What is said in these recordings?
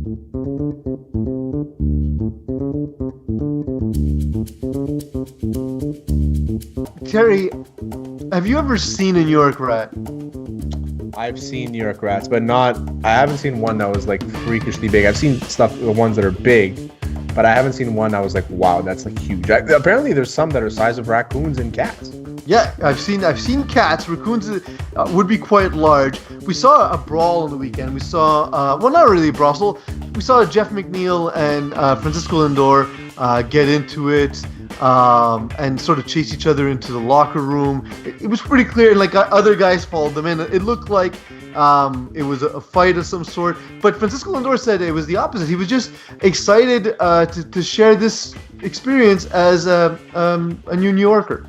Terry, have you ever seen a New York rat? I've seen New York rats, but I haven't seen one that was like freakishly big. I've seen the ones that are big, but I haven't seen one that was like, wow, that's like huge. Apparently there's some that are size of raccoons and cats. Yeah, I've seen cats. Raccoons would be quite large. We saw a brawl on the weekend. We saw, well, not really a brawl. We saw Jeff McNeil and Francisco Lindor get into it and sort of chase each other into the locker room. It was pretty clear, and like other guys followed them in. It looked like it was a fight of some sort. But Francisco Lindor said it was the opposite. He was just excited to share this experience as a New Yorker.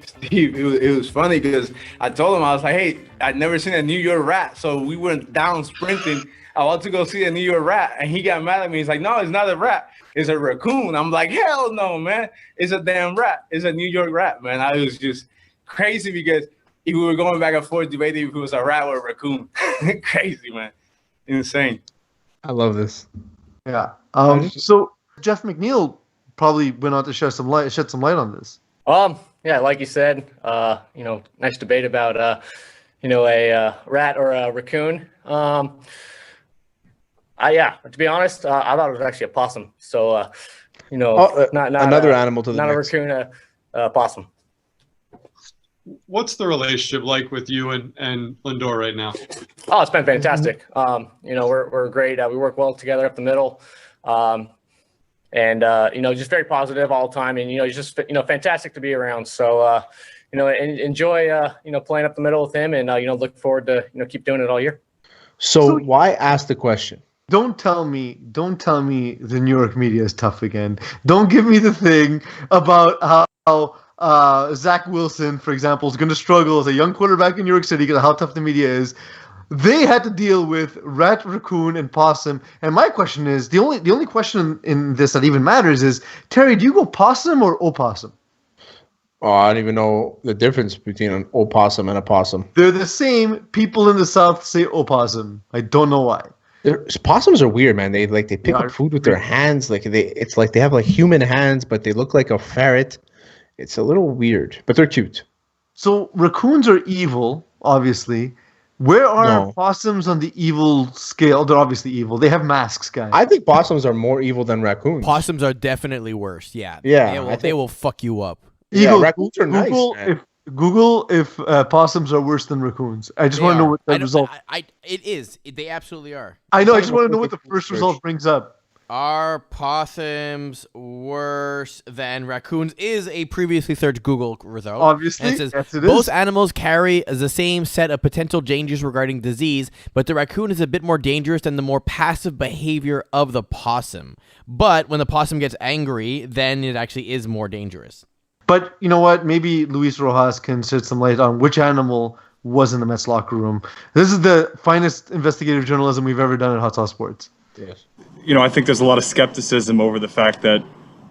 Steve, it was funny because I told him, I was like, hey, I'd never seen a New York rat. So we went down sprinting. I want to go see a New York rat. And he got mad at me. He's like, no, it's not a rat. It's a raccoon. I'm like, hell no, man. It's a damn rat. It's a New York rat, man. I was just crazy because we were going back and forth debating if it was a rat or a raccoon. Crazy, man. Insane. I love this. Yeah. So Jeff McNeil probably went on to shed some light on this. Yeah, like you said, nice debate about, a rat or a raccoon. To be honest, I thought it was actually a possum. So, not another animal to the not mix. A raccoon, a possum. What's the relationship like with you and Lindor right now? Oh, it's been fantastic. We're great. We work well together up the middle. And just very positive all the time, and he's just fantastic to be around. So enjoy playing up the middle with him, and look forward to keep doing it all year. So why ask the question? Don't tell me the New York media is tough again. Don't give me the thing about how Zach Wilson, for example, is going to struggle as a young quarterback in New York City because of how tough the media is. They had to deal with rat, raccoon, and possum. And my question is, the only question in this that even matters is, Terry, do you go possum or opossum? Oh, I don't even know the difference between an opossum and a possum. They're the same. People in the South say opossum. I don't know why. Possums are weird, man. They pick up food with their hands. It's like they have like human hands, but they look like a ferret. It's a little weird, but they're cute. So raccoons are evil, obviously. Where are possums on the evil scale? They're obviously evil. They have masks, guys. I think possums are more evil than raccoons. Possums are definitely worse. Yeah. Yeah. They will fuck you up. Eagle, raccoons are nice. Google if possums are worse than raccoons. I just want to know what the result. It is. They absolutely are. I know. I just want to know what the first result brings up. Are possums worse than raccoons? Is a previously searched Google result. Obviously, and it says, yes, it both is. animals carry the same set of potential dangers regarding disease, but the raccoon is a bit more dangerous than the more passive behavior of the possum. But when the possum gets angry, then it actually is more dangerous. But you know what? Maybe Luis Rojas can shed some light on which animal was in the Mets locker room. This is the finest investigative journalism we've ever done at Hot Sauce Sports. Yes. I think there's a lot of skepticism over the fact that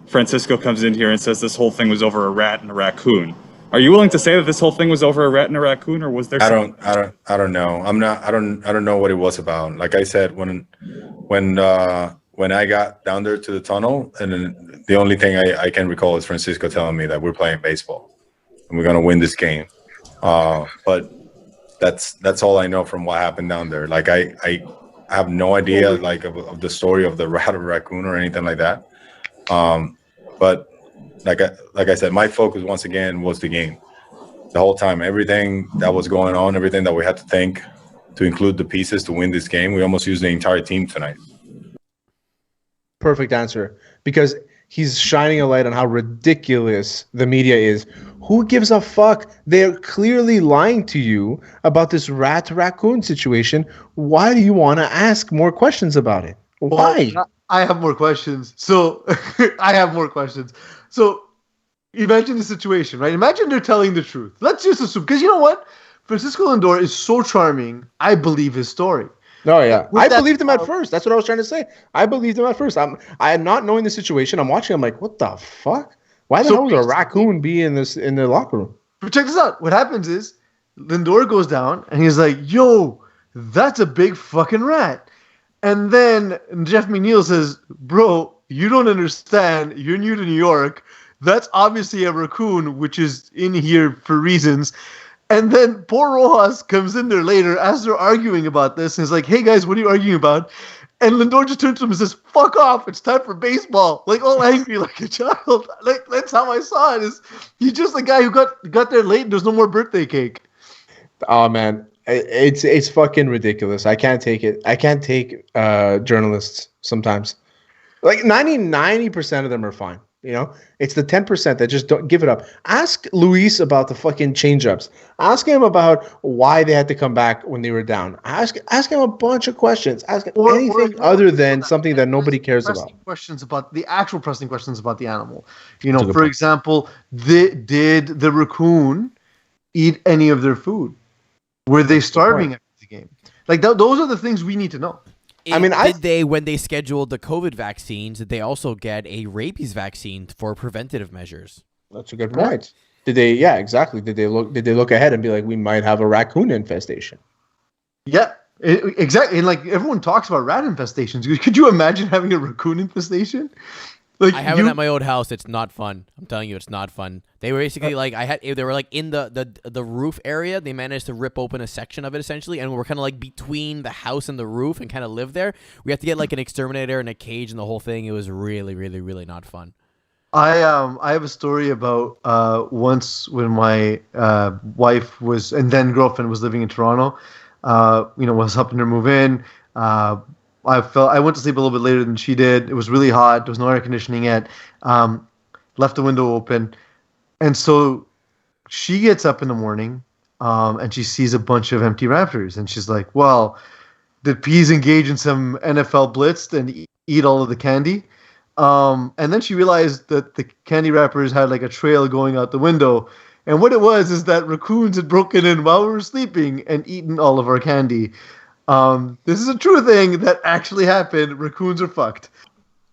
Francisco comes in here and says this whole thing was over a rat and a raccoon. Are you willing to say that this whole thing was over a rat and a raccoon, or was there? I don't know. I don't know what it was about. Like I said, when I got down there to the tunnel, and then the only thing I can recall is Francisco telling me that we're playing baseball and we're gonna win this game. But that's all I know from what happened down there. Like I have no idea of the story of the rat or raccoon or anything like that. But like I said, my focus once again was the game. The whole time, everything that was going on, everything that we had to think to include the pieces to win this game, we almost used the entire team tonight. Perfect answer, because he's shining a light on how ridiculous the media is. Who gives a fuck? They're clearly lying to you about this rat-raccoon situation. Why do you want to ask more questions about it? Why? Well, I have more questions. So So imagine the situation, right? Imagine they're telling the truth. Let's just assume, because you know what? Francisco Lindor is so charming, I believe his story. Oh, yeah. I believed him at first. That's what I was trying to say. I believed him at first. I am not knowing the situation. I'm watching. I'm like, what the fuck? Why the hell would a raccoon be in the locker room? But check this out. What happens is Lindor goes down and he's like, yo, that's a big fucking rat. And then Jeff McNeil says, bro, you don't understand. You're new to New York. That's obviously a raccoon, which is in here for reasons. And then poor Rojas comes in there later as they're arguing about this. And he's like, hey, guys, what are you arguing about? And Lindor just turns to him and says, fuck off. It's time for baseball. Like, all angry like a child. Like, that's how I saw it. He's just the guy who got there late and there's no more birthday cake. Oh, man. It's fucking ridiculous. I can't take it. I can't take journalists sometimes. Like 90% of them are fine. You know, it's the 10% that just don't give it up. Ask Luis about the fucking change-ups. Ask him about why they had to come back when they were down. Ask him a bunch of questions. Ask him anything other than something that nobody cares about. Questions about the actual pressing questions about the animal. You know, for example, did the raccoon eat any of their food? Were they starving after the game? Like those are the things we need to know. When they scheduled the COVID vaccines, did they also get a rabies vaccine for preventative measures? That's a good point. Did they? Yeah, exactly. Did they look ahead and be like, we might have a raccoon infestation? Yeah, exactly. And like everyone talks about rat infestations. Could you imagine having a raccoon infestation? Like I have it at my old house. It's not fun. I'm telling you, it's not fun. They were basically they were like in the roof area. They managed to rip open a section of it essentially, and we're kind of like between the house and the roof, and kind of live there. We have to get like an exterminator and a cage and the whole thing. It was really, really, really not fun. I have a story about once when my wife was and then girlfriend was living in Toronto. Was helping her move in. I went to sleep a little bit later than she did. It was really hot. There was no air conditioning yet. Left the window open. And so she gets up in the morning and she sees a bunch of empty Raptors. And she's like, well, did Peeze engage in some NFL blitz and eat all of the candy? And then she realized that the candy wrappers had like a trail going out the window. And what it was is that raccoons had broken in while we were sleeping and eaten all of our candy. This is a true thing that actually happened. Raccoons are fucked.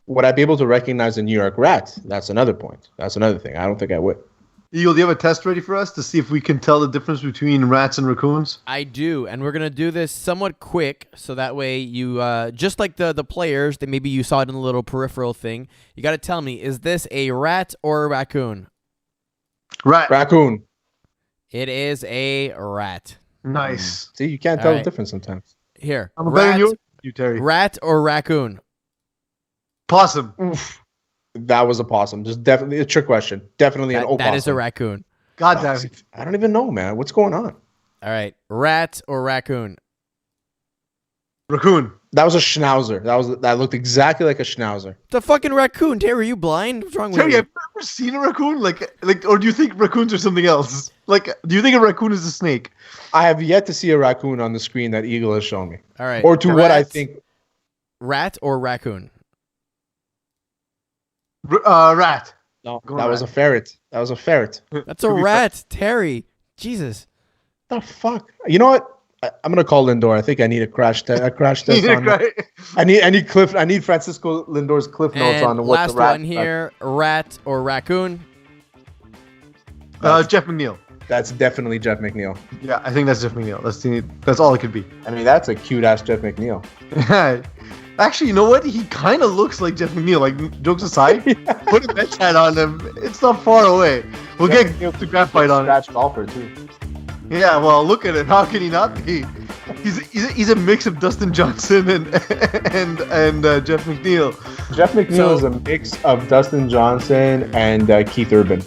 Would I be able to recognize a New York rat? That's another point. That's another thing. I don't think I would. Eagle, do you have a test ready for us to see if we can tell the difference between rats and raccoons? I do, and we're going to do this somewhat quick, so that way you, just like the players, that maybe you saw it in a little peripheral thing, you got to tell me, is this a rat or a raccoon? Rat. Raccoon. It is a rat. Nice. See, you can't tell the difference sometimes. Here. I'm betting you, Terry. Rat or raccoon? Possum. Oof. That was a possum. Just definitely a trick question. Definitely an opossum. That is a raccoon. God damn it. I don't even know, man. What's going on? All right. Rat or raccoon? Raccoon. That was a schnauzer. That looked exactly like a schnauzer. It's a fucking raccoon. Terry, are you blind? What's wrong with you? Terry, have you ever seen a raccoon? Like, or do you think raccoons are something else? Like, do you think a raccoon is a snake? I have yet to see a raccoon on the screen that Eagle has shown me. All right. Or to what I think. Rat or raccoon? Rat. No, that was a ferret. That was a ferret. That's a rat, Terry. Jesus. The fuck? You know what? I'm gonna call Lindor. I think I need a crash test. I need Francisco Lindor's cliff notes on what the rat. Last one here: rat or raccoon? Jeff McNeil. That's definitely Jeff McNeil. Yeah, I think that's Jeff McNeil. That's all it could be. I mean, that's a cute ass Jeff McNeil. Actually, you know what? He kind of looks like Jeff McNeil. Like, jokes aside, put a Mets hat on him. It's not far away. We'll get the graphite on it. Scratch golfer too. Yeah, well, look at it. How can he not be? He's a mix of Dustin Johnson and Jeff McNeil. Jeff McNeil is a mix of Dustin Johnson and Keith Urban.